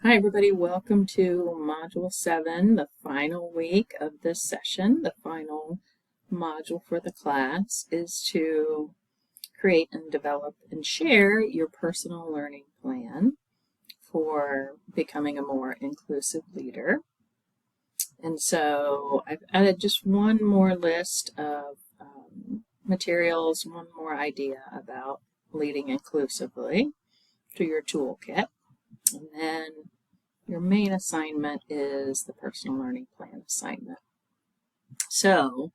Hi everybody, welcome to Module 7, the final week of this session. The final module for the class is to create and develop and share your personal learning plan for becoming a more inclusive leader. And so I've added just one more list of materials, one more idea about leading inclusively to your toolkit. And then your main assignment is the personal learning plan assignment. So,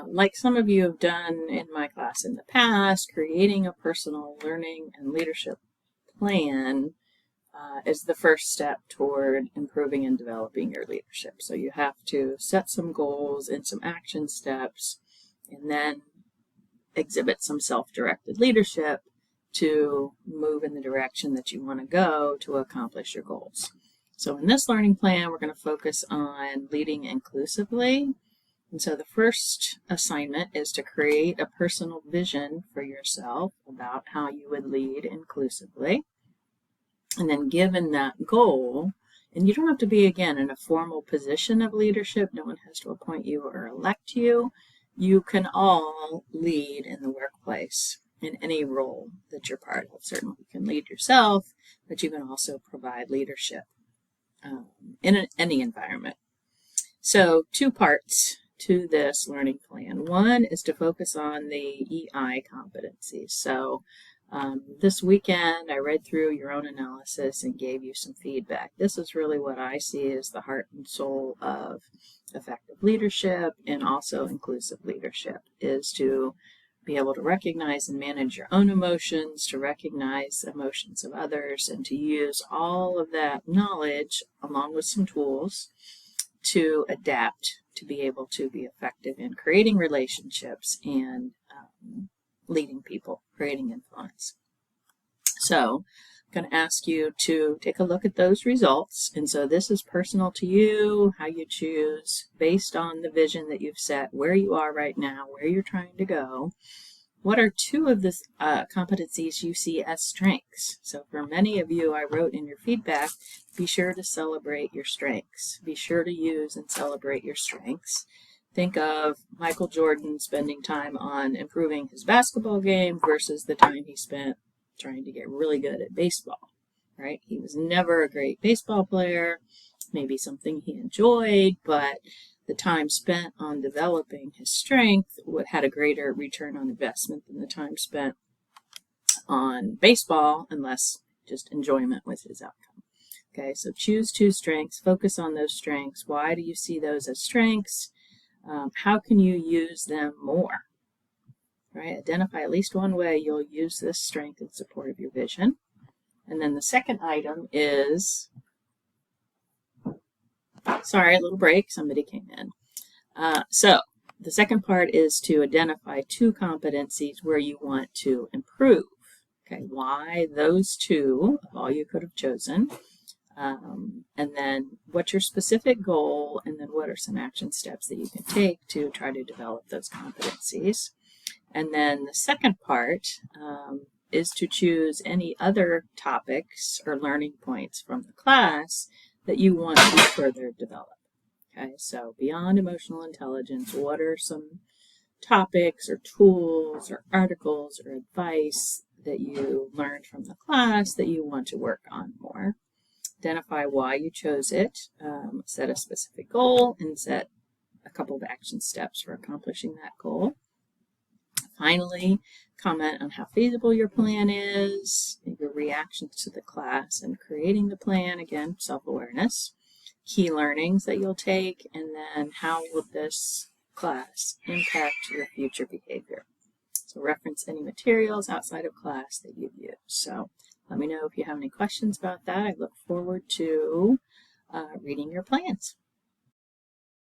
like some of you have done in my class in the past, creating a personal learning and leadership plan is the first step toward improving and developing your leadership. So you have to set some goals and some action steps, and then exhibit some self-directed leadership to move in the direction that you want to go to accomplish your goals. So in this learning plan, we're going to focus on leading inclusively. And so the first assignment is to create a personal vision for yourself about how you would lead inclusively. And then given that goal, and you don't have to be, again, in a formal position of leadership, no one has to appoint you or elect you. You can all lead in the workplace in any role that you're part of. Certainly you can lead yourself, but you can also provide leadership in any environment. So 2 parts to this learning plan. One is to focus on the EI competencies. So this weekend I read through your own analysis and gave you some feedback. This is really what I see as the heart and soul of effective leadership and also inclusive leadership, is to be able to recognize and manage your own emotions, to recognize emotions of others, and to use all of that knowledge along with some tools to adapt to be able to be effective in creating relationships and leading people, creating influence. So I'm going to ask you to take a look at those results. And so this is personal to you, how you choose based on the vision that you've set, where you are right now, where you're trying to go. What are 2 of the competencies you see as strengths? So for many of you, I wrote in your feedback, be sure to celebrate your strengths. Be sure to use and celebrate your strengths. Think of Michael Jordan spending time on improving his basketball game versus the time he spent trying to get really good at baseball, right? He was never a great baseball player, maybe something he enjoyed, but the time spent on developing his strength had a greater return on investment than the time spent on baseball, unless just enjoyment was his outcome. Okay, so choose 2 strengths, focus on those strengths. Why do you see those as strengths? How can you use them more? Right? Identify at least one way you'll use this strength in support of your vision. And then the second item is, sorry, a little break, somebody came in. So the second part is to identify 2 competencies where you want to improve. Okay, why those 2 of all you could have chosen? And then what's your specific goal, and then what are some action steps that you can take to try to develop those competencies. And then the second part is to choose any other topics or learning points from the class that you want to further develop. Okay, so beyond emotional intelligence, what are some topics or tools or articles or advice that you learned from the class that you want to work on more? Identify why you chose it, set a specific goal, and set a couple of action steps for accomplishing that goal. Finally, comment on how feasible your plan is, your reactions to the class and creating the plan, again, self-awareness, key learnings that you'll take, and then how will this class impact your future behavior. So reference any materials outside of class that you've used. So let me know if you have any questions about that. I look forward to reading your plans.